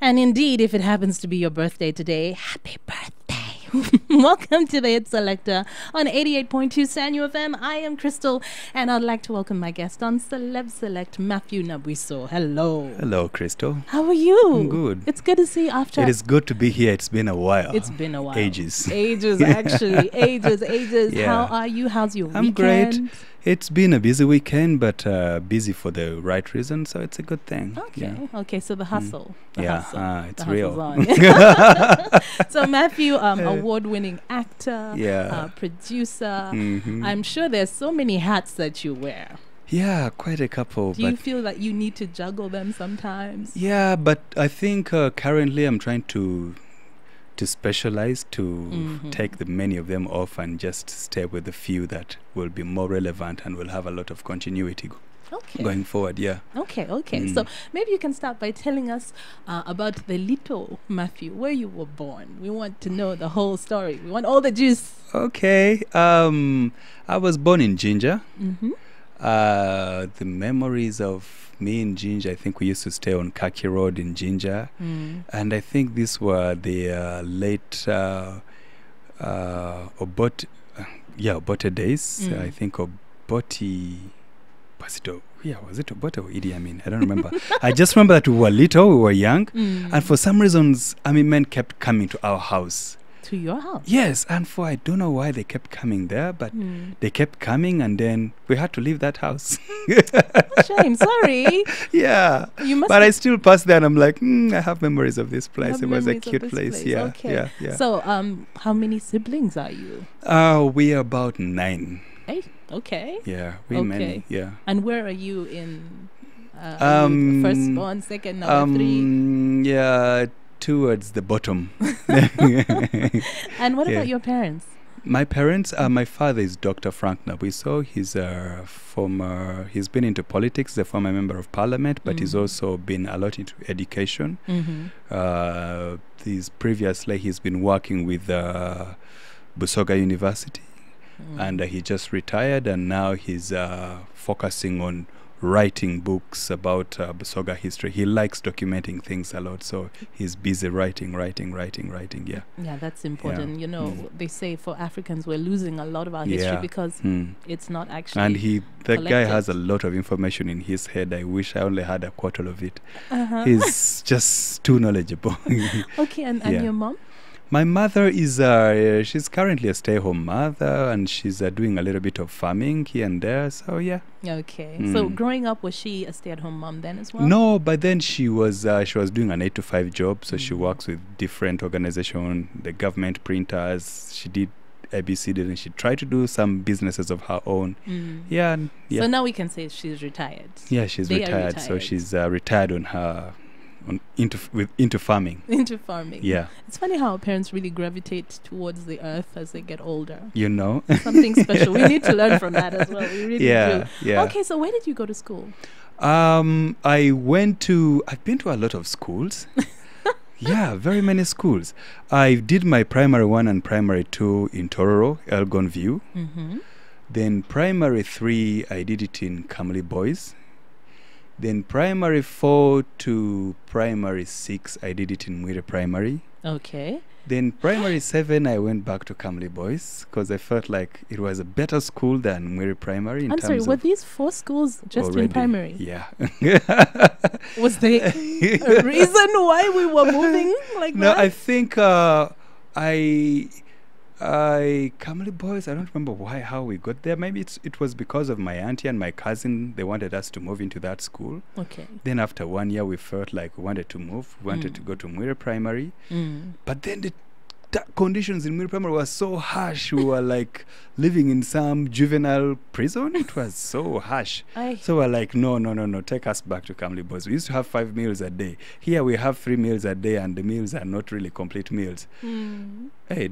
And indeed, if it happens to be your birthday today, happy birthday. Welcome to the Hit Selector on 88.2 Sanyu FM. I am Crystal, and I'd like to welcome my guest on Celeb Select, Matthew Nabwiso. Hello. Hello, Crystal. How are you? I'm good. It's good to see you after. It is good to be here. It's been a while. It's been a while. Ages. Ages, actually. ages. Yeah. How are you? How's your I'm weekend? great. It's been a busy weekend, but busy for the right reason, so it's a good thing. Okay, so the hustle. It's the real. So Matthew, award-winning actor, producer. I'm sure there's so many hats that you wear. Yeah, quite a couple. Do you feel that you need to juggle them sometimes? Yeah, but I think currently I'm trying to specialize, to take the many of them off and just stay with the few that will be more relevant and will have a lot of continuity going forward. Okay. So maybe you can start by telling us about the little Matthew, where you were born. We want to know the whole story. We want all the juice. Okay. I was born in Jinja. The memories of me in Jinja, I think we used to stay on Kaki Road in Jinja. And I think these were the late Obote days. I think Obote, was it Obote or Idi Amin? I don't remember. I just remember that we were little, we were young. And for some reasons, men kept coming to our house. To your house? Yes, and I don't know why they kept coming there, but they kept coming, and then we had to leave that house. Shame, sorry. Yeah, but I still pass there, and I'm like, I have memories of this place. It was a cute place. Yeah. So, how many siblings are you? We are about 9. Hey, okay. Yeah, many. Yeah. And where are you in? First born, second, number 3. Yeah. Towards the bottom. And what about your parents? My parents, my father is Dr. Frank Nabwiso. He's he's been into politics, he's a former member of parliament, but he's also been a lot into education. Previously he's been working with Busoga University, and he just retired, and now he's focusing on writing books about Busoga history. He likes documenting things a lot, so he's busy writing. Yeah, that's important. You know, they say for Africans we're losing a lot of our history because it's not actually. And that guy has a lot of information in his head. I wish I only had a quarter of it. He's just too knowledgeable. Okay, and your mom? My mother is, she's currently a stay-home mother, and she's doing a little bit of farming here and there, so yeah. Okay. So growing up, was she a stay-at-home mom then as well? No, but then she was doing an 8-to-5 job, so she works with different organizations, the government printers. She did ABCD, and she tried to do some businesses of her own. Yeah. So now we can say she's retired. Yeah, she's retired. So she's retired on her... into farming. Into farming. Yeah. It's funny how parents really gravitate towards the earth as they get older. You know. Something special. We need to learn from that as well. We really do. Yeah. Okay, so where did you go to school? I've been to a lot of schools. Yeah, very many schools. I did my primary 1 and primary 2 in Tororo, Elgon View. Then primary 3, I did it in Kamli Boys. Then primary 4 to primary 6, I did it in Mwire Primary. Okay. Then primary 7, I went back to Kamli Boys because I felt like it was a better school than Mwire Primary. I'm sorry, were these 4 schools just in primary? Yeah. Was there a reason why we were moving like that? No, I think Kamli Boys, I don't remember how we got there. Maybe it was because of my auntie and my cousin. They wanted us to move into that school. Okay. Then after 1 year, we felt like we wanted to move. We wanted to go to Mwire Primary. But then the conditions in Mwire Primary were so harsh. We were like living in some juvenile prison. It was so harsh. So we're like, no, take us back to Kamli Boys. We used to have 5 meals a day. Here we have 3 meals a day, and the meals are not really complete meals. Hey,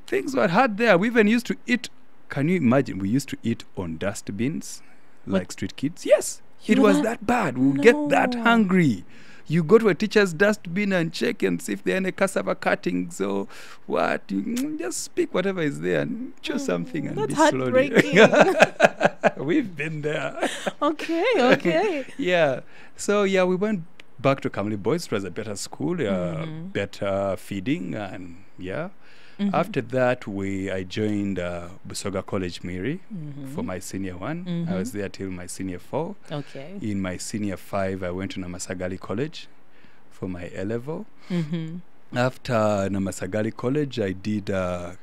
things were hard there. We even used to eat. Can you imagine? We used to eat on dustbins like street kids. Yes, it was that bad. We would get that hungry. you go to a teacher's dustbin and check and see if there are any cassava cuttings or what. You just speak whatever is there and choose something and That's be slowly. heartbreaking. We've been there. Okay. Yeah. So yeah, we went back to Kamli Boys. It was a better school, better feeding, and yeah. After that, I joined Busoga College Miri for my senior one. I was there till my senior 4. Okay. In my senior 5, I went to Namasagali College for my A-level. After Namasagali College, I did a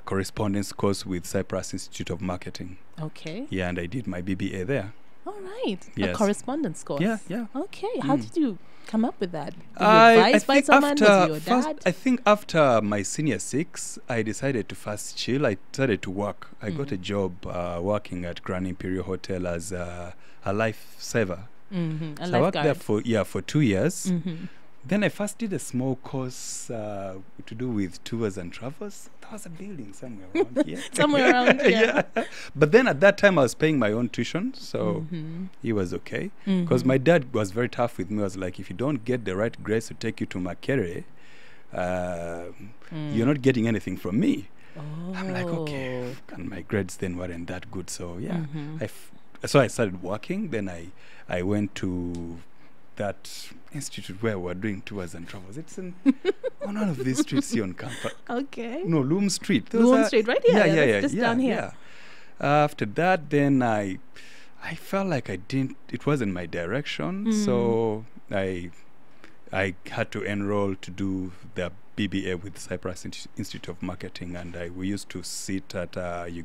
correspondence course with Cyprus Institute of Marketing. Okay. Yeah, and I did my BBA there. All right. Yes. A correspondence course. Yeah. Okay. How did you come up with that? Were you advised by someone? Was it your dad? I think after my senior 6, I decided to first chill. I started to work. I got a job working at Grand Imperial Hotel as a lifesaver. So I worked there for 2 years. Then I first did a small course to do with tours and travels. There was a building somewhere around here. Somewhere around here. Yeah. But then at that time I was paying my own tuition, so it was okay. Because my dad was very tough with me. He was like, if you don't get the right grades to take you to Makerere, you're not getting anything from me. I'm like, okay. And my grades then weren't that good. So yeah, so I started working. Then I went to that institute where we're doing tours and travels. It's on one of these streets here on campus. Okay. No, Loom Street. Loom Street, right? Yeah. Just down here. After that, then I felt like it wasn't my direction. So I had to enroll to do the BBA with Cyprus Institute of Marketing, and we used to sit at the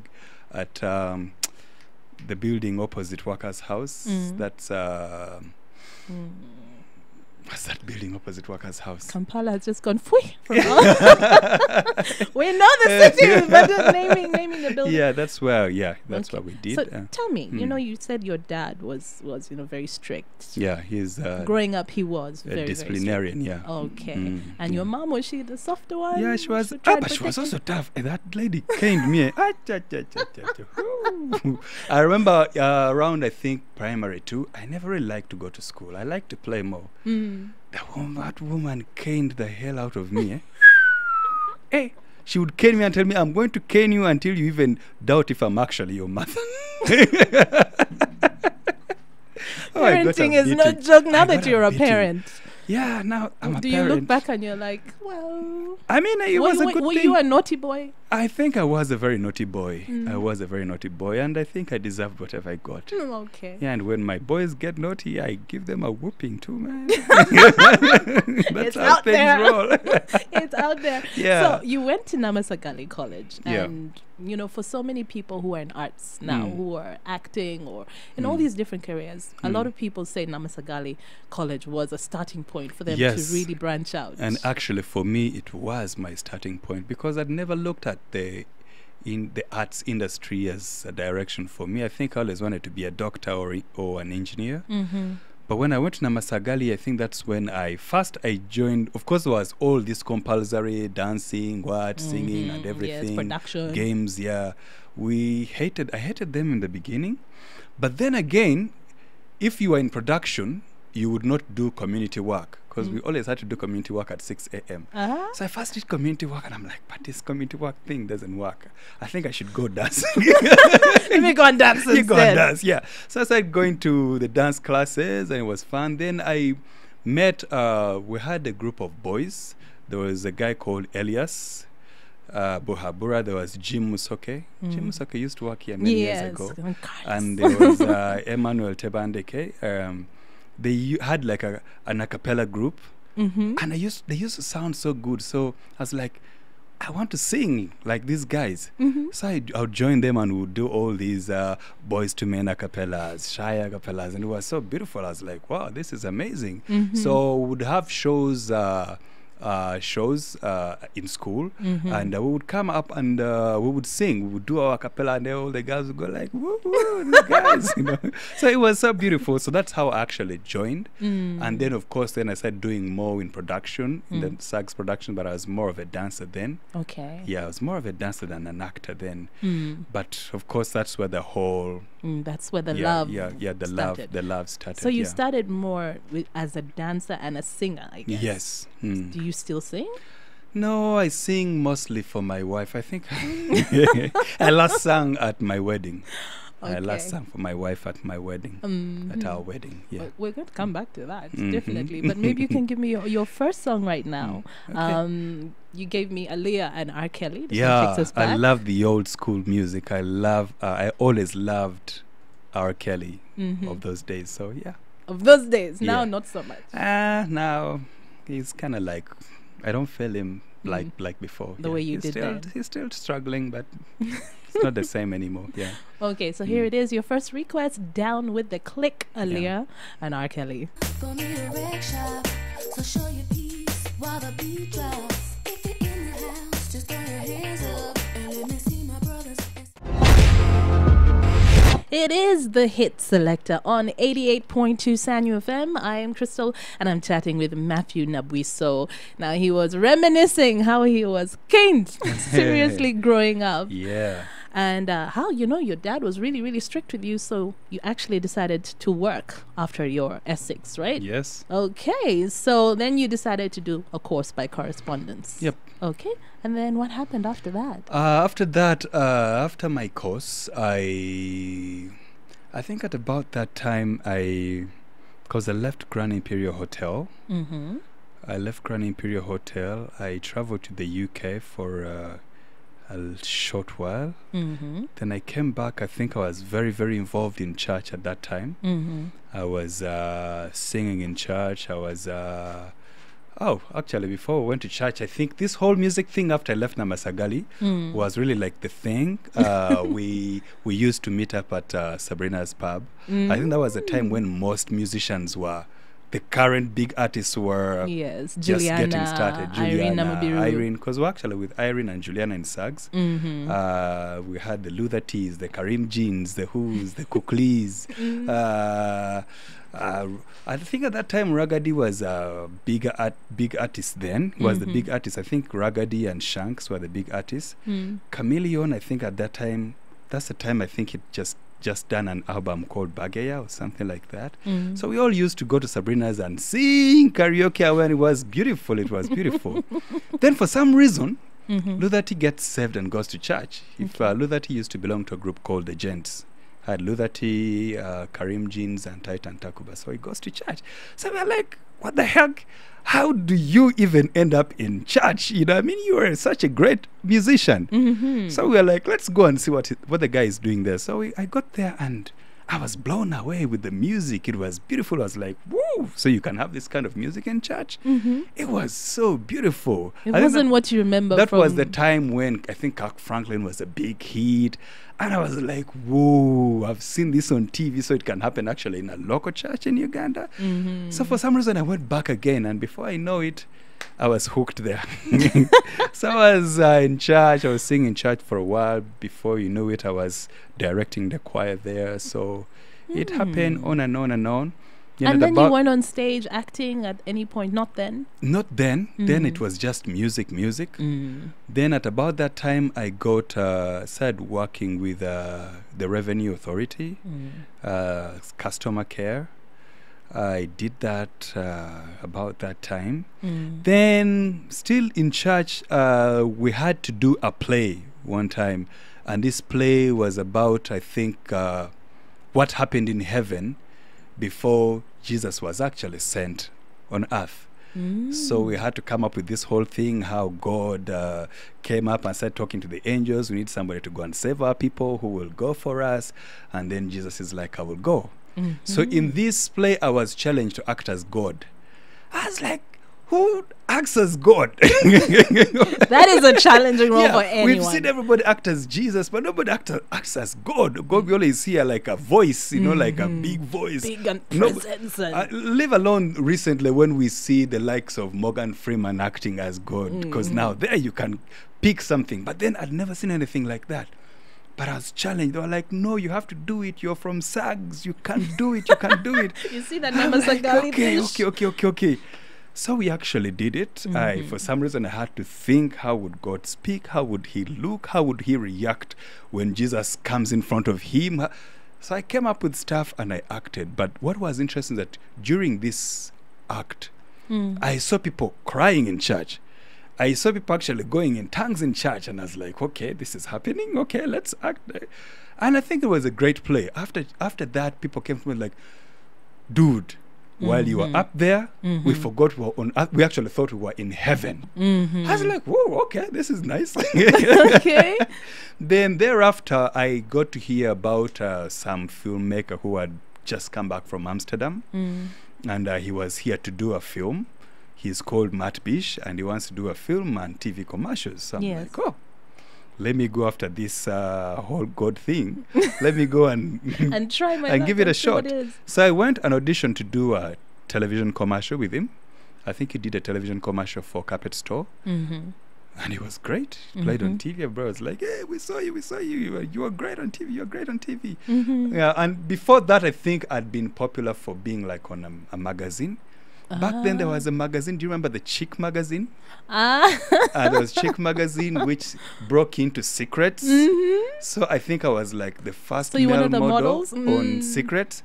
building opposite Workers' House. That's what's that building opposite Workers' House? Kampala has just gone fui. We know the city, but just naming the building. Yeah, that's where what we did. So tell me, you said your dad was very strict. Yeah, he's growing up he was very disciplinarian, very Okay. And your mom, was she the softer one? Yeah, she was. But she was also tough. That lady caned me. I remember around, I think, primary 2, I never really liked to go to school. I liked to play more. That woman caned the hell out of me. Hey, she would cane me and tell me, I'm going to cane you until you even doubt if I'm actually your mother. Parenting is no joke now that you're a parent. Yeah, now I'm a parent. Do you look back and you're like, well... I mean, it was a good thing. Were you a naughty boy? I think I was a very naughty boy. I was a very naughty boy, and I think I deserved whatever I got. Okay. Yeah, and when my boys get naughty, I give them a whooping too, man. That's how things roll. It's out there. Yeah. So you went to Namasagali College, and for so many people who are in arts now, who are acting or in all these different careers, a lot of people say Namasagali College was a starting point for them to really branch out. And actually, for me, it was my starting point, because I'd never looked at in the arts industry as a direction for me. I think I always wanted to be a doctor or an engineer. But when I went to Namasagali, I think that's when I joined. Of course, there was all this compulsory dancing, singing and everything. Production. Games, I hated them in the beginning. But then again, if you were in production, you would not do community work, because we always had to do community work at 6 a.m. So I first did community work, and I'm like, but this community work thing doesn't work. I think I should go dance. Let me go and dance instead. You go and dance, yeah. So I started going to the dance classes, and it was fun. Then I met, we had a group of boys. There was a guy called Elias Buhabura. There was Jim Musoke. Jim Musoke used to work here many years ago. And there was Emmanuel Tebandeke. They had like an a cappella group, and they used to sound so good. So I was like, I want to sing like these guys. So I would join them, and we would do all these boys to men a cappellas, shy a cappellas, and it was so beautiful. I was like, wow, this is amazing. So we would have shows shows in school, and we would come up and we would sing. We would do our a cappella, and all the girls would go like, "Woo, woo, these guys!" You know. So it was so beautiful. So that's how I actually joined. And then, of course, then I started doing more in production, in the sax production. But I was more of a dancer then. Okay. Yeah, I was more of a dancer than an actor then. But of course, that's where the whole that's where the the started. love started. So you started more as a dancer and a singer, I guess. Yes. Do you still sing? No, I sing mostly for my wife. I think I last sang at my wedding. I last sang for my wife at my wedding, at our wedding. Yeah, we're going to come back to that definitely. But maybe you can give me your first song right now. Okay. You gave me Aaliyah and R. Kelly. This one Yeah, takes us back. I love the old school music. I always loved R. Kelly of those days. So yeah, of those days. Now, Yeah. not so much. Now he's kind of like, I don't feel him like before. The way you did then. He's still struggling, but it's not the same anymore. Yeah. Okay, so here it is. Your first request, Down with the Click, Aaliyah and R. Kelly. For me to wreck shop, so show your peace while the beat drops. If you're in the house, just throw your hands up and let me see my brothers. It is the Hit Selector on 88.2 Sanyu FM. I am Crystal, and I'm chatting with Matthew Nabwiso. Now, he was reminiscing how he was caned seriously growing up. Yeah. And how, your dad was really, really strict with you, so you actually decided to work after your Essex, right? Yes. Okay, so then you decided to do a course by correspondence. Yep. Okay, and then what happened after that? After my course, I think at about that time, because I left Grand Imperial Hotel. I left Grand Imperial Hotel. I traveled to the UK for a short while. Then I came back. I think I was very, very involved in church at that time. I was singing in church. I was actually, before we went to church, I think this whole music thing after I left Namasagali was really like the thing. We used to meet up at Sabrina's pub. I think that was the time when most musicians were, the current big artists were just Juliana, getting started. Irene, because we're actually with Irene and Juliana in Sags. We had the Luther T's, the Karim Jeans, the Who's, the Cookleys. I think at that time Ragadi was a big artist then. He was the big artist. I think Ragadi and Shanks were the big artists. Chameleon, I think at that time, that's the time I think it just done an album called Bagaya or something like that. So we all used to go to Sabrina's and sing karaoke when it was beautiful. It was beautiful. Then for some reason, Luther T gets saved and goes to church. If Luther T used to belong to a group called the Gents. Had Luther T, Karim Jeans, and Titan Takuba. So he goes to church. So we're like, what the heck? How do you even end up in church? You know, I mean, you are such a great musician. So we're like, let's go and see what the guy is doing there. So I got there and I was blown away with the music. It was beautiful. I was like, woo! So you can have this kind of music in church? It was so beautiful. It wasn't what you remember. That was the time when I think Kirk Franklin was a big hit. And I was like, whoa, I've seen this on TV, so it can happen actually in a local church in Uganda. So for some reason, I went back again. And before I know it, I was hooked there. So I was in church. I was singing in church for a while. Before you know it, I was directing the choir there. So it happened on and on and on. And then you went on stage acting at any point? Not then? Not then. Then it was just music. Then at about that time, I started working with the Revenue Authority, customer care. I did that about that time. Then still in church, we had to do a play one time. And this play was about, I think, what happened in heaven before Jesus was actually sent on earth. So we had to come up with this whole thing, how God came up and started talking to the angels. We need somebody to go and save our people who will go for us. And then Jesus is like, I will go. So in this play, I was challenged to act as God. I was like, who acts as God? That is a challenging role for anyone. We've seen everybody act as Jesus, but nobody acts as God. God, we always hear like a voice, like a big voice. Big and No, presence. And leave alone recently when we see the likes of Morgan Freeman acting as God, because now there you can pick something. But then I'd never seen anything like that. But I was challenged. They were like, no, you have to do it. You're from SAGS. You can't do it. You can't do it. you see that I'm number like, okay. So we actually did it. For some reason, I had to think, how would God speak? How would he look? How would he react when Jesus comes in front of him? So I came up with stuff and I acted. But what was interesting that during this act, I saw people crying in church. I saw people actually going in tongues in church, and I was like, okay, this is happening. Okay, let's act. And I think it was a great play. After that, people came to me like, dude, while you were up there, we forgot we were on earth. We actually thought we were in heaven. I was like, whoa, okay, this is nice. Okay. Then thereafter, I got to hear about some filmmaker who had just come back from Amsterdam, and he was here to do a film. He's called Matt Bish, and he wants to do a film and TV commercials. So I'm like, oh, let me go after this whole God thing. Let me go and and try my and give it a see what shot. it is. So I went and auditioned to do a television commercial with him. I think he did a television commercial for Carpet Store. And it was great. He played on TV. Everybody was like, hey, we saw you. You were great on TV. You're great on TV. Yeah, and before that, I think I'd been popular for being like on a magazine. Back then there was a magazine. Do you remember the Chic magazine? There was Chic magazine, which broke into Secrets. So I think I was like the first male model on Secrets.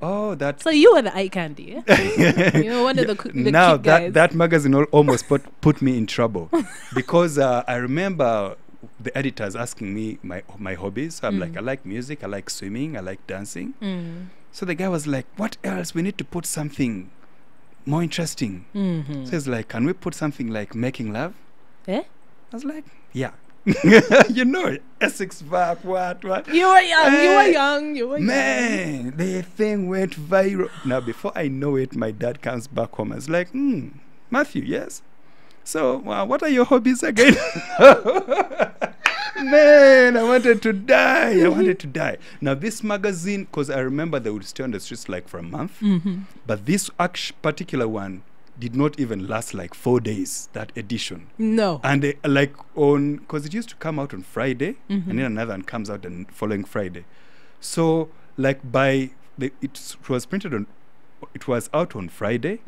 Oh, that's... So you were the eye candy, eh? You were one of the now cute guys. that magazine almost put me in trouble because I remember the editors asking me my hobbies. So I'm like, I like music, I like swimming, I like dancing. So the guy was like, what else? We need to put something more interesting. So he's like, can we put something like making love? Eh? I was like, yeah. Essex back, what? You were young, you were young. Man, the thing went viral. Now, before I know it, my dad comes back home. I was like, Matthew, yes? So, what are your hobbies again? Man, I wanted to die. Now, this magazine, because I remember they would stay on the streets like for a month, but this particular one did not even last like 4 days, that edition. No. And they, like on, because it used to come out on Friday, and then another one comes out the following Friday. So, like it was printed on, it was out on Friday.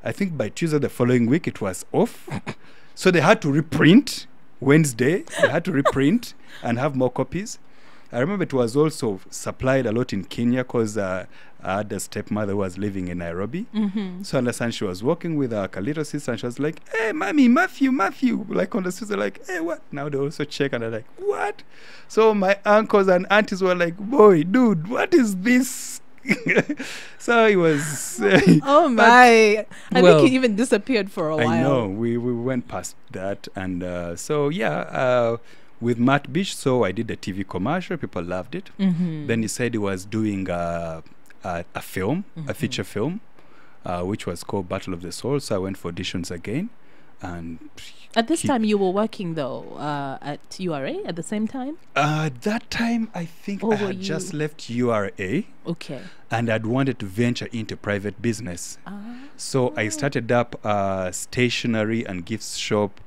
I think by Tuesday the following week it was off. So they had to reprint Wednesday. They had to reprint and have more copies. I remember it was also supplied a lot in Kenya because I had a stepmother who was living in Nairobi. So I understand she was working with her little sister, and she was like, hey, mommy, Matthew. Like on the sister, like, hey, what? Now they also check, and they're like, what? So my uncles and aunties were like, boy, dude, what is this? So it was... oh, my. I think he even disappeared for a while. I know. We went past that. And so, yeah... with Matt Bish, so I did a TV commercial. People loved it. Then he said he was doing a film, a feature film, which was called Battle of the Soul. So I went for auditions again. And at this time, you were working, though, at URA at the same time? That time, I think I had just left URA. Okay. And I'd wanted to venture into private business. So I started up a stationery and gifts shop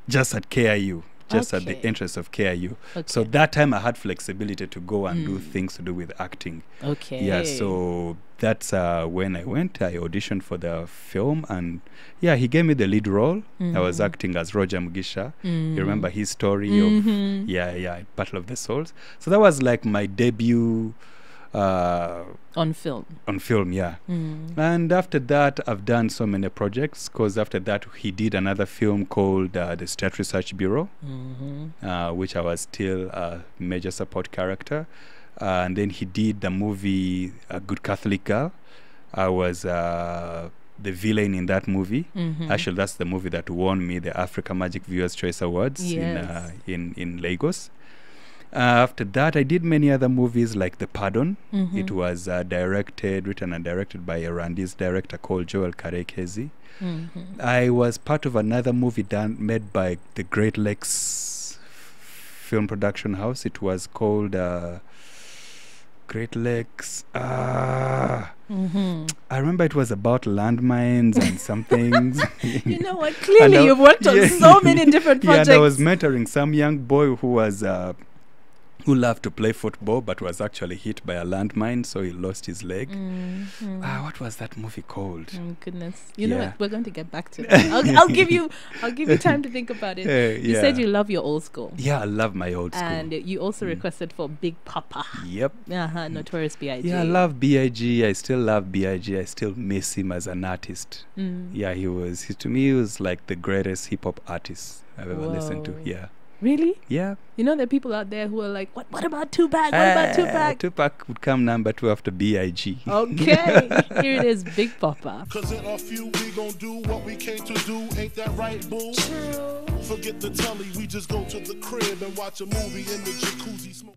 just at KIU, just at the entrance of KIU. So that time I had flexibility to go and do things to do with acting. Yeah, so that's when I went. I auditioned for the film, and yeah, he gave me the lead role. I was acting as Roger Mugisha. You remember his story of Battle of the Souls. So that was like my debut on film, yeah. And after that, I've done so many projects, because after that he did another film called the State Research Bureau, which I was still a major support character. And then he did the movie A Good Catholic Girl. I was the villain in that movie. Actually, that's the movie that won me the Africa Magic Viewers Choice Awards in Lagos. After that, I did many other movies like The Pardon. Mhm. It was written and directed by a Rwandese director called Joel Karekezi. Mhm. I was part of another movie made by the Great Lakes Film Production House. It was called Great Lakes. Mhm. I remember it was about landmines and some things. You know what? Clearly, And you've worked on so many different Yeah, projects. and I was mentoring some young boy who was who loved to play football but was actually hit by a landmine, so he lost his leg. Mhm. What was that movie called? Oh goodness! You know Yeah. what? We're going to get back to that. I'll give you time to think about it. You said you love your old school, Yeah, I love my old school. and you also requested for Big Papa. Yep. Notorious B.I.G. Yeah, I love B.I.G. I still love B.I.G. I still miss him as an artist. Mm. Yeah, to me, he was like the greatest hip hop artist I've ever listened to. Whoa. Yeah. Really? Yeah. You know, there are people out there who are like, "What about Tupac? What about Tupac?" Tupac would come number 2 after B.I.G. Okay, here it is, Big Papa. Cause in a few we gon' do what we came to do, ain't that right, boo? Forget the telly, we just go to the crib and watch a movie in the jacuzzi smoke.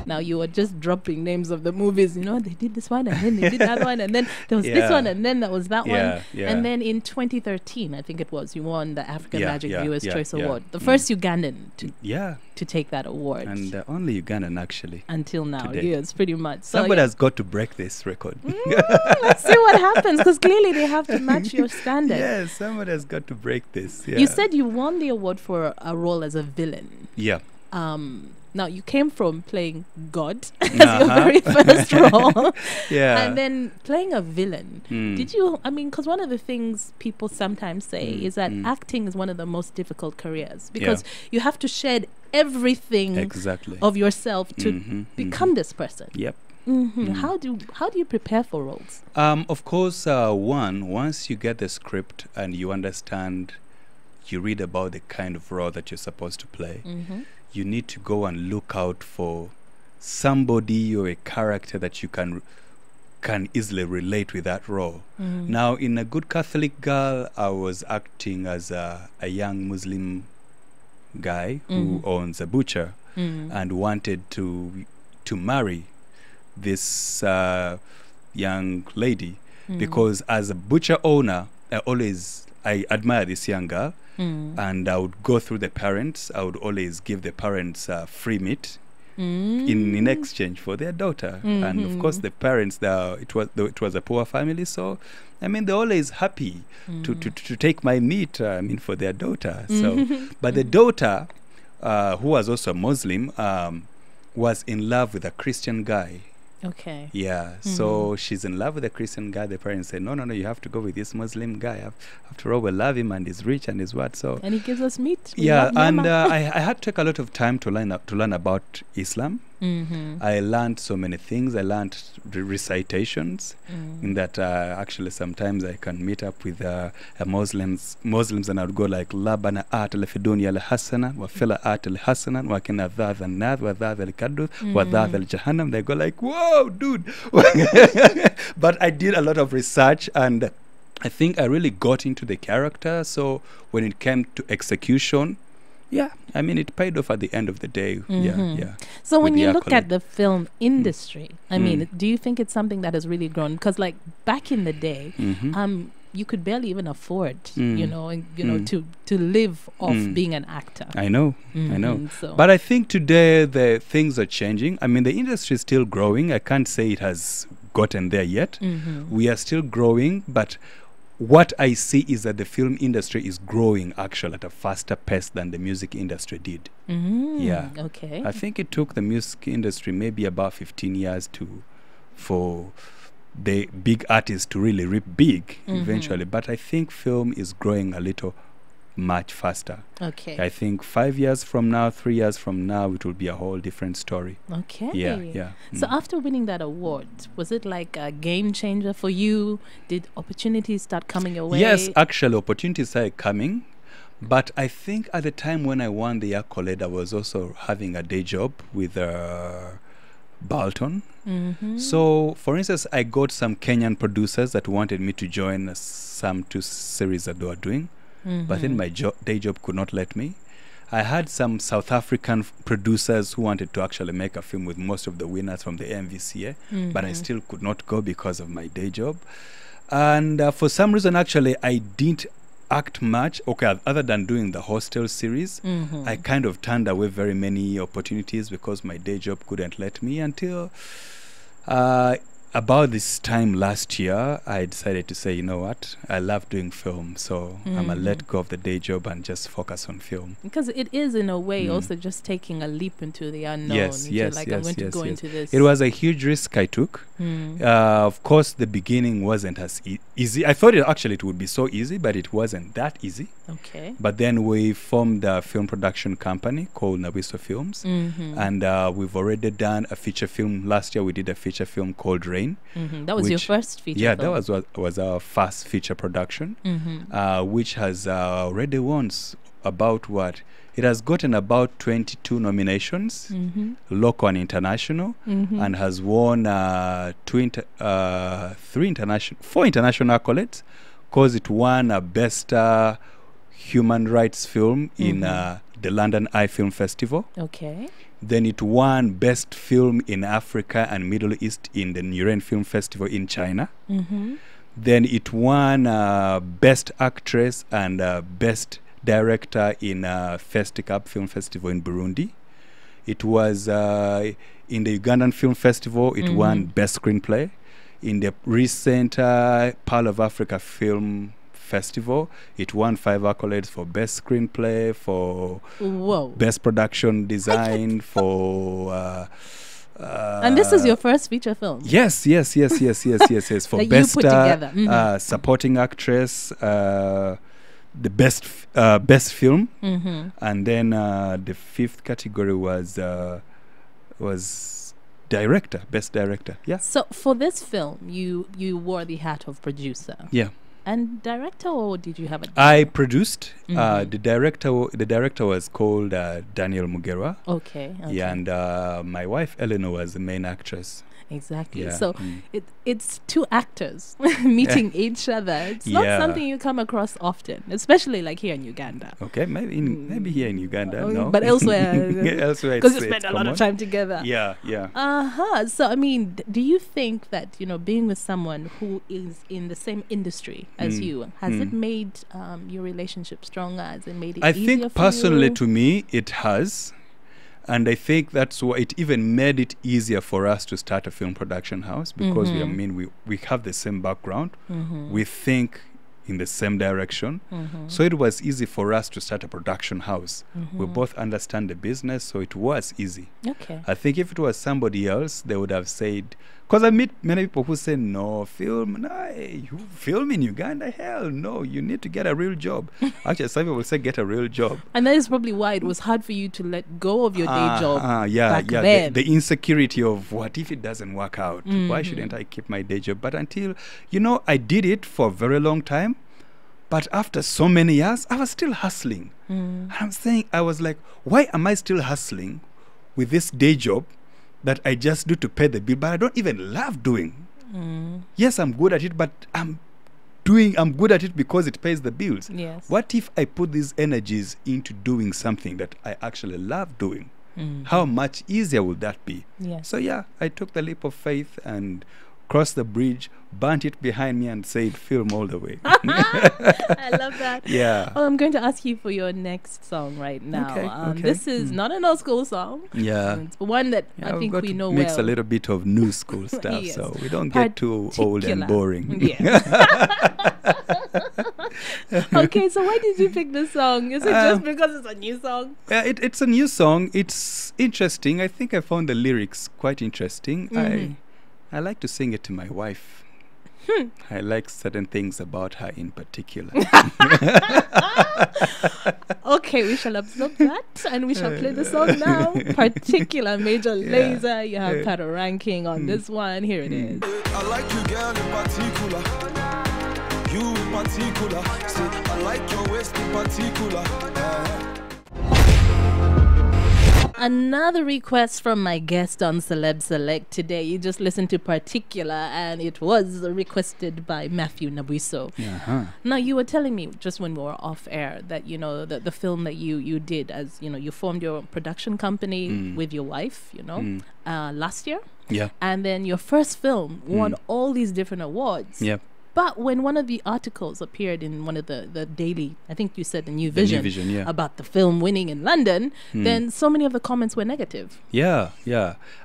Now you were just dropping names of the movies. You know, they did this one and then they did that one and then there was this Yeah. one and then there was that one. Yeah. And then in 2013, I think it was, you won the African Magic Viewers Choice yeah. Award, the first Ugandan Yeah. to take that award. And only Ugandan, actually. Until now, today. yes, pretty much. So Somebody yeah. has got to break this record. Let's see what happens, because clearly they have to match your standard. Yes, somebody has got to break this. Yeah. You said you won the award for a role as a villain. Yeah. Now you came from playing God as your very first role, Yeah. and then playing a villain. Mm. Did you? I mean, because one of the things people sometimes say is that acting is one of the most difficult careers because you have to shed everything Exactly. of yourself to become this person. Yep. How do you prepare for roles? Of course, once you get the script and you understand, you read about the kind of role that you're supposed to play, you need to go and look out for somebody or a character that you can easily relate with that role. Now, in A Good Catholic Girl, I was acting as a young Muslim guy who owns a butcher and wanted to marry this young lady because as a butcher owner, I admire this young girl. And I would go through the parents. I would always give the parents free meat in exchange for their daughter. And of course, the parents, it was a poor family, so I mean they're always happy to take my meat. For their daughter. So, but the daughter, who was also Muslim, was in love with a Christian guy. Okay. Yeah, so she's in love with a Christian guy. The parents say, no, you have to go with this Muslim guy. After all, we love him and he's rich and he's what. So And he gives us meat. We yeah, love and llama. I had to take a lot of time to learn about Islam. I learned so many things. I learned recitations. In that actually sometimes I can meet up with Muslims and I would go like labana at al-fidunya al-hasana wa fila at al-hasana wa kina dhadha al-nadh wa dhadha al-kadud wa dhadha al-jahannam. They go like, whoa, dude. But I did a lot of research and I think I really got into the character. So when it came to execution, yeah, I mean, it paid off at the end of the day. Yeah. So when with you the look accolade. at the film industry, I mean, do you think it's something that has really grown? Because like back in the day, you could barely even afford, to live off being an actor. I know. So. But I think today the things are changing. I mean, the industry is still growing. I can't say it has gotten there yet. We are still growing, but what I see is that the film industry is growing actually at a faster pace than the music industry did. Yeah. Okay. I think it took the music industry maybe about 15 years for the big artists to really rip big eventually. But I think film is growing a little much faster. Okay. I think 5 years from now, 3 years from now, it will be a whole different story. Okay. Yeah. So after winning that award, was it like a game changer for you? Did opportunities start coming your way? Yes, actually, opportunities started coming. But I think at the time when I won the accolade, I was also having a day job with Balton. So, for instance, I got some Kenyan producers that wanted me to join some two series that they were doing. But then my day job could not let me. I had some South African producers who wanted to actually make a film with most of the winners from the MVCA, but I still could not go because of my day job. And for some reason, actually, I didn't act much. Okay, other than doing the Hostel series, I kind of turned away very many opportunities because my day job couldn't let me until about this time last year, I decided to say, you know what, I love doing film, so I'm going to let go of the day job and just focus on film. Because it is, in a way, also just taking a leap into the unknown. Yes, yes, like, yes, I'm going to yes, go yes. into this. It was a huge risk I took. Of course, the beginning wasn't as easy. I thought it would be so easy, but it wasn't that easy. Okay. But then we formed a film production company called NABWISO Films, and we've already done a feature film. Last year we did a feature film called Rain. That was your first feature film? Yeah, that was our first feature production, which has already won about what? It has gotten about 22 nominations, local and international, and has won 4 international accolades, because it won a Best Human Rights Film in the London Eye Film Festival. Okay. Then it won Best Film in Africa and Middle East in the Newman Film Festival in China. Then it won Best Actress and Best Director in Festicap Film Festival in Burundi. It was in the Ugandan Film Festival, it won Best Screenplay. In the recent Pearl of Africa Film Festival, it won 5 accolades for Best Screenplay, for Best Production Design, for... and this is your first feature film? Yes. For that Best you put together. Supporting Actress, the Best Film, and then the 5th category was Director, Best Director. Yeah. So for this film, you wore the hat of producer. Yeah. And director, or did you have a? I produced. The director was called Daniel Mugerwa. Okay. Yeah, and my wife Eleanor was the main actress. Exactly. Yeah. So it's two actors meeting each other. It's not something you come across often, especially like here in Uganda. Okay, maybe here in Uganda, no. But elsewhere, elsewhere, because you spend a lot of time together. Yeah. So I mean, do you think that being with someone who is in the same industry as you, has it made your relationship stronger? Has it made it easier I think for personally, you? to me, it has. And I think that's why it even made it easier for us to start a film production house, because we have the same background. We think in the same direction. So it was easy for us to start a production house. We both understand the business, so it was easy. Okay. I think if it was somebody else, they would have said, because I meet many people who say, no, you film in Uganda? Hell no, you need to get a real job. Actually, some people say get a real job. And that is probably why it was hard for you to let go of your day job back yeah. then. The insecurity of, what if it doesn't work out? Why shouldn't I keep my day job? But until, I did it for a very long time. But after so many years, I was still hustling. And I'm saying, I was like, why am I still hustling with this day job that I just do to pay the bill, but I don't even love doing? Yes, I'm good at it, but I'm good at it because it pays the bills. Yes. What if I put these energies into doing something that I actually love doing? How much easier would that be? Yes. So yeah, I took the leap of faith and crossed the bridge, burnt it behind me, and said, film all the way. I love that. Yeah. Oh, I'm going to ask you for your next song right now. Okay. This is not an old school song. Yeah. It's one that I think we know mix well. a little bit of new school stuff, Yes. so we don't get too old and boring. Yes. Okay, so why did you pick this song? Is it just because it's a new song? It's a new song. It's interesting. I think I found the lyrics quite interesting. I like to sing it to my wife. I like certain things about her in particular. Okay, we shall absorb that and we shall play the song now. Particular, Major Lazer. You have Pato ranking on this one. Here it is. I like you, girl, in particular. You in particular. See, I like your waist in particular. Another request from my guest on Celeb Select today. You just listened to Particular, and it was requested by Matthew Nabwiso. Uh-huh. Now, you were telling me just when we were off air that, you know, the film that you did as, you know, you formed your production company with your wife, you know, last year. Yeah. And then your first film won all these different awards. Yep. But when one of the articles appeared in one of the daily, I think you said the New The New Vision, Vision, yeah. about the film winning in London, then so many of the comments were negative. Yeah.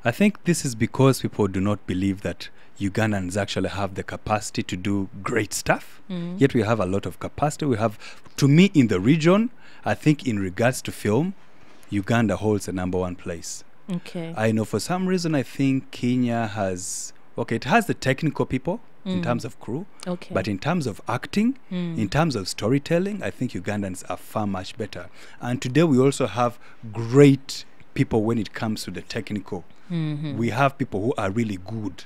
I think this is because people do not believe that Ugandans actually have the capacity to do great stuff. Yet we have a lot of capacity. We have, to me, in the region, I think in regards to film, Uganda holds the #1 place. Okay. I know for some reason I think Kenya has, it has the technical people in terms of crew. Okay. But in terms of acting, in terms of storytelling, I think Ugandans are far much better. And today we also have great people when it comes to the technical. We have people who are really good.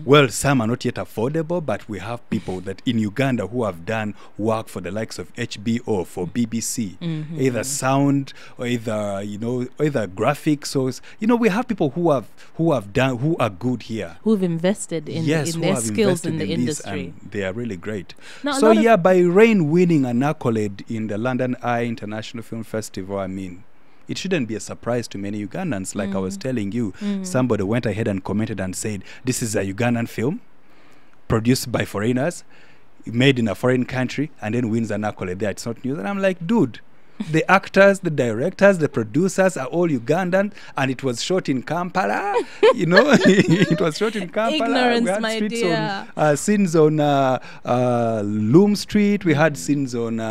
Well, some are not yet affordable, but we have people that in Uganda who have done work for the likes of HBO, for BBC, either sound or either, you know, either graphics. So, you know, we have people who are good here. Who've invested in, Yes, in who their have skills invested in the this, industry. and they are really great. Now, a So lot of- yeah, by Rain winning an accolade in the London Eye International Film Festival, I mean, it shouldn't be a surprise to many Ugandans. Like I was telling you, somebody went ahead and commented and said, this is a Ugandan film produced by foreigners, made in a foreign country, and then wins an accolade there. It's not news. And I'm like, dude, the actors, the directors, the producers are all Ugandan, and it was shot in Kampala. You know, it was shot in Kampala. Ignorance, we had my streets dear. on, scenes on Loom Street. We had scenes on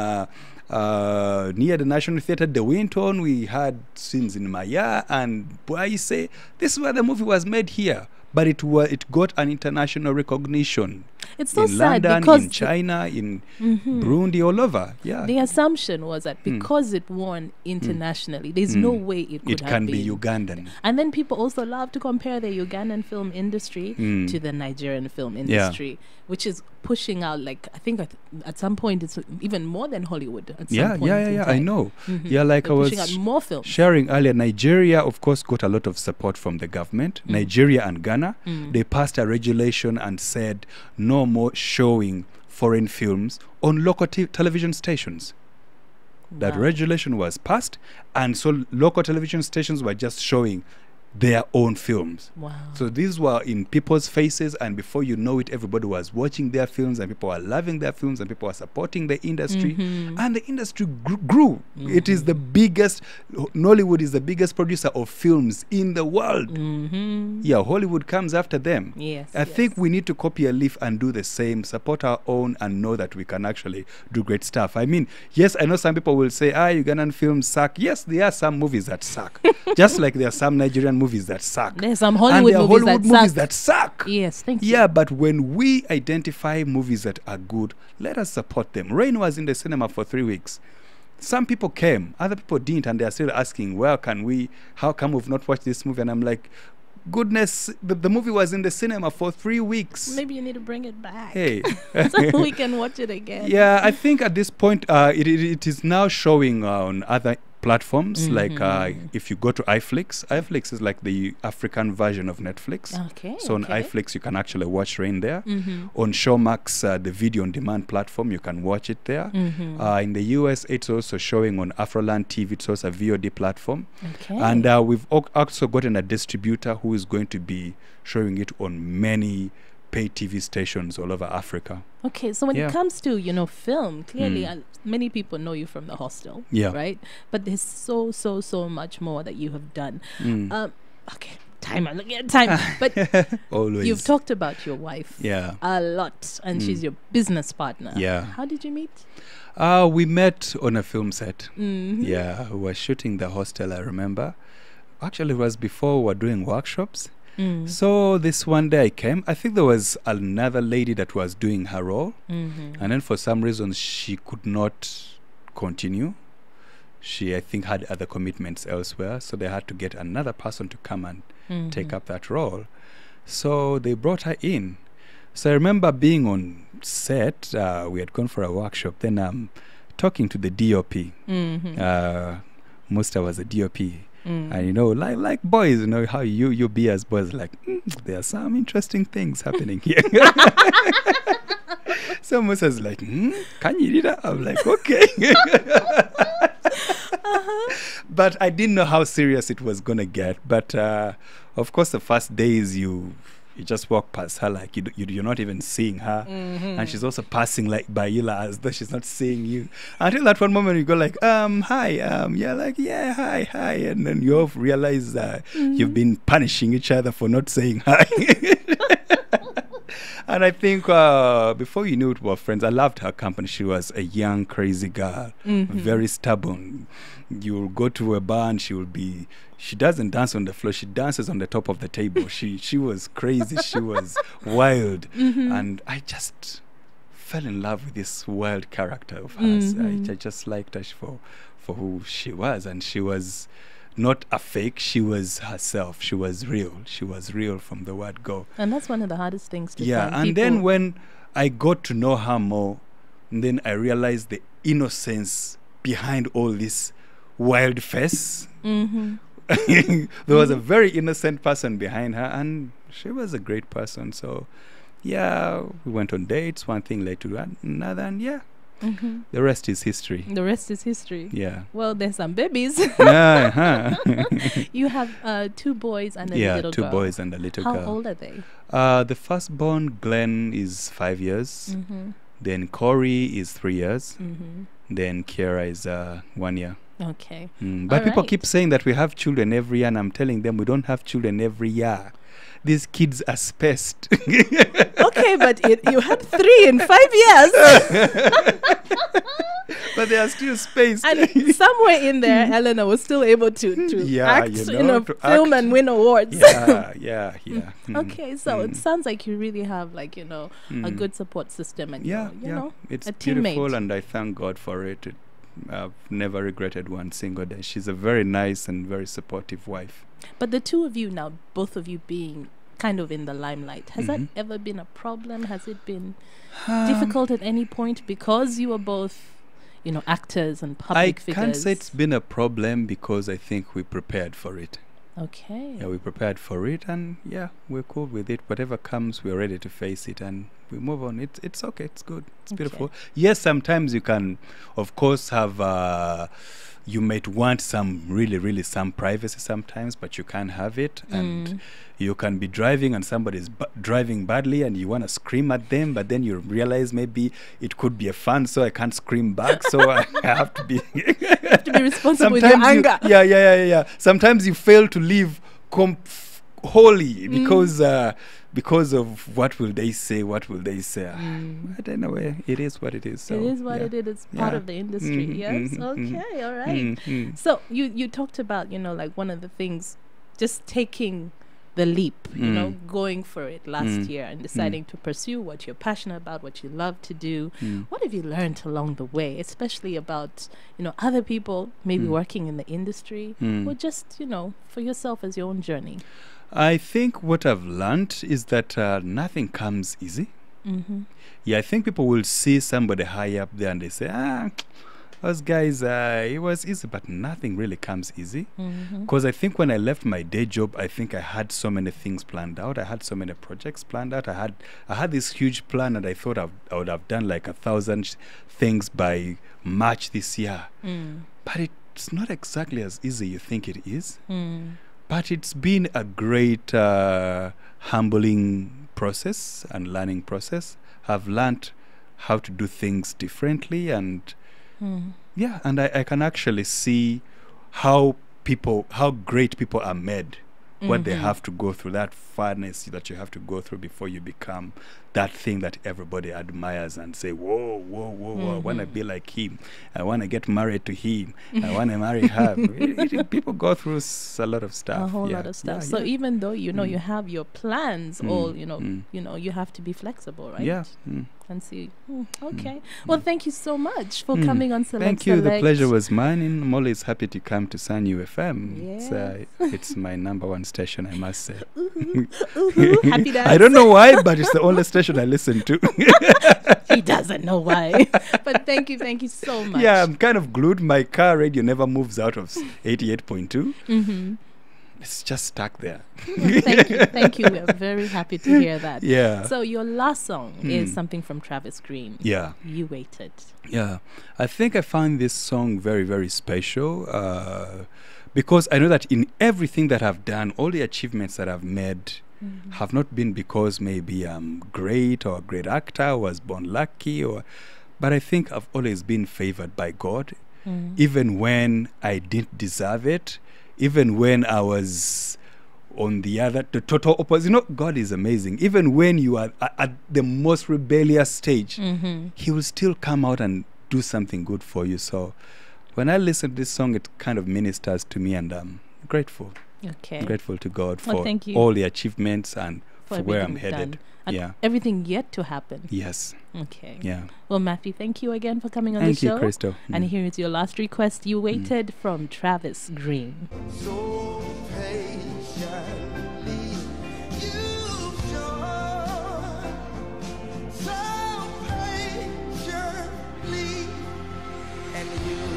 near the National Theatre, De Winton. We had scenes in Maya and Boise. This is where the movie was made here. But it got an international recognition. It's so in sad London, because in China, in Burundi, all over. Yeah. the assumption was that because it won internationally, there's no way it could It have can been. be Ugandan. And then people also love to compare the Ugandan film industry to the Nigerian film industry, which is pushing out, like, I think at some point it's even more than Hollywood. At some point in I time. know. Yeah, like They're I was pushing out more films. sharing earlier, Nigeria, of course, got a lot of support from the government. Nigeria and Ghana, they passed a regulation and said no more showing foreign films on local television stations. That Wow. regulation was passed, and so local television stations were just showing their own films. Wow. So these were in people's faces, and before you know it, everybody was watching their films, and people were loving their films, and people were supporting the industry, and the industry grew. It is the biggest, Nollywood is the biggest producer of films in the world. Yeah, Hollywood comes after them. Yes, I think we need to copy a leaf and do the same, support our own, and know that we can actually do great stuff. I mean, yes, I know some people will say, Ugandan films suck. Yes, there are some movies that suck. Just like there are some Nigerian movies that suck. There's some And Hollywood there are movies Hollywood that movies suck. that suck. Yes, thank you. Yeah, but when we identify movies that are good, let us support them. Rain was in the cinema for 3 weeks. Some people came, other people didn't, and they are still asking, how come we've not watched this movie? And I'm like, goodness, the movie was in the cinema for 3 weeks. Maybe you need to bring it back. Hey. So we can watch it again. Yeah, I think at this point, it is now showing on other platforms. Like if you go to iFlix is like the African version of Netflix. Okay. So on okay. iFlix, you can actually watch Rain there. On Showmax, the video on demand platform, you can watch it there. In the US, it's also showing on Afroland TV. It's also a VOD platform. Okay. And we've also gotten a distributor who is going to be showing it on many pay TV stations all over Africa. Okay, so when Yeah. it comes to, film, clearly many people know you from The Hostel, Yeah. right? But there's so much more that you have done. Okay, time, I'm looking at time. But Always. you've talked about your wife Yeah. a lot, and she's your business partner. Yeah. How did you meet? We met on a film set. Yeah, we were shooting The Hostel, I remember. Actually, it was before we were doing workshops. So this one day I came. I think there was another lady that was doing her role. And then for some reason, she could not continue. She, I think, had other commitments elsewhere. So they had to get another person to come and take up that role. So they brought her in. So I remember being on set. We had gone for a workshop. Then I'm talking to the DOP. Musta was the DOP. And like boys, how you be as boys, like there are some interesting things happening here. Someone says like, can you do that? I'm like, okay. But I didn't know how serious it was gonna get. But of course, the first days you just walk past her like you're not even seeing her, and she's also passing like by you as though she's not seeing you, until that one moment you go like hi, yeah, like yeah, hi, and then you all realize you've been punishing each other for not saying hi. And I think before you knew it, we were friends. I loved her company. She was a young, crazy girl, very stubborn. You'll go to a bar and she doesn't dance on the floor. She dances on the top of the table. She was crazy. She was wild. And I just fell in love with this wild character of hers. I just liked her for who she was. And she was not a fake. She was herself. She was real. She was real from the word go. And that's one of the hardest things to find. And then when I got to know her more, then I realized the innocence behind all this wild face. There was a very innocent person behind her, and she was a great person. So yeah, we went on dates. One thing led to another, and yeah, the rest is history. The rest is history. Yeah. Well, there's some babies. You have 2 boys and a little girl. Yeah, 2 boys and a little girl. How old are they? The firstborn, Glenn, is 5 years. Then Corey is 3 years. Then Kiera is 1 year. Okay. But people keep saying that we have children every year, and I'm telling them we don't have children every year. These kids are spaced. Okay, but you had 3 in 5 years. But they are still spaced. And somewhere in there, Eleanor was still able to act in a film and win awards. Yeah. Okay, so it sounds like you really have a good support system, and it's a beautiful, teammate. and I thank God for it. I've never regretted one single day. She's a very nice and very supportive wife. But the 2 of you now, both of you being kind of in the limelight, has that ever been a problem? Has it been difficult at any point because you are both, actors and public figures? I can't say it's been a problem because I think we prepared for it. Okay. Yeah, we prepared for it, and yeah, we're cool with it. Whatever comes, we're ready to face it, and we move on. It's okay. It's good. It's beautiful. Yes, sometimes you can, of course, have. You might want some really some privacy sometimes, but you can't have it. And you can be driving and somebody's driving badly and you want to scream at them, but then you realize maybe it could be a fun, so I can't scream back. So I have to be responsible with your anger. Yeah. Sometimes you fail to live wholly because of what will they say. But anyway, it is what it is. So, it is what it is. It's part of the industry. Yes. Okay. All right. So you talked about one of the things, just taking the leap, going for it last year and deciding to pursue what you're passionate about, what you love to do. What have you learned along the way, especially about other people maybe working in the industry, or just for yourself as your own journey? I think what I've learned is that nothing comes easy. Yeah, I think people will see somebody high up there and they say, those guys, it was easy, but nothing really comes easy. Because I think when I left my day job, I think I had so many things planned out. I had so many projects planned out. I had this huge plan, and I thought I would have done like 1,000 things by March this year. But it's not exactly as easy you think it is. But it's been a great humbling process and learning process. I've learned how to do things differently, and and I can actually see how great people are made, what they have to go through, that furnace that you have to go through before you become that thing that everybody admires and say, whoa, I want to be like him. I want to get married to him. I want to marry her. People go through a lot of stuff. A whole lot of stuff. So even though you have your plans, all you have to be flexible, right? Yeah. Fancy. Okay. Well, thank you so much for coming on Select. Thank you. The Select. pleasure was mine. And I'm always happy to come to Sanyu FM. Yes. It's my number one station, I must say. Ooh, happy dance. I don't know why, but it's the only station I listen to. He doesn't know why. But thank you so much. Yeah, I'm kind of glued. My car radio never moves out of 88.2. Mm-hmm. It's just stuck there. Thank you. We're very happy to hear that. Yeah. So your last song is something from Travis Green. Yeah. You Waited. Yeah. I think I found this song very, very special because I know that in everything that I've done, all the achievements that I've made have not been because maybe I'm great or a great actor or was born lucky, but I think I've always been favored by God, even when I didn't deserve it. Even when I was on the total opposite. You know, God is amazing. Even when you are at the most rebellious stage, He will still come out and do something good for you. So when I listen to this song, it kind of ministers to me, and I'm grateful. Okay. I'm grateful to God for thank you. all the achievements and for where I'm everything headed. done. And Yeah. everything yet to happen. Yes. Okay. Yeah. Well, Matthew, thank you again for coming on Thank the you, show. Crystal. And here is your last request. You Waited from Travis Green. So patiently you've shown, so patiently, and you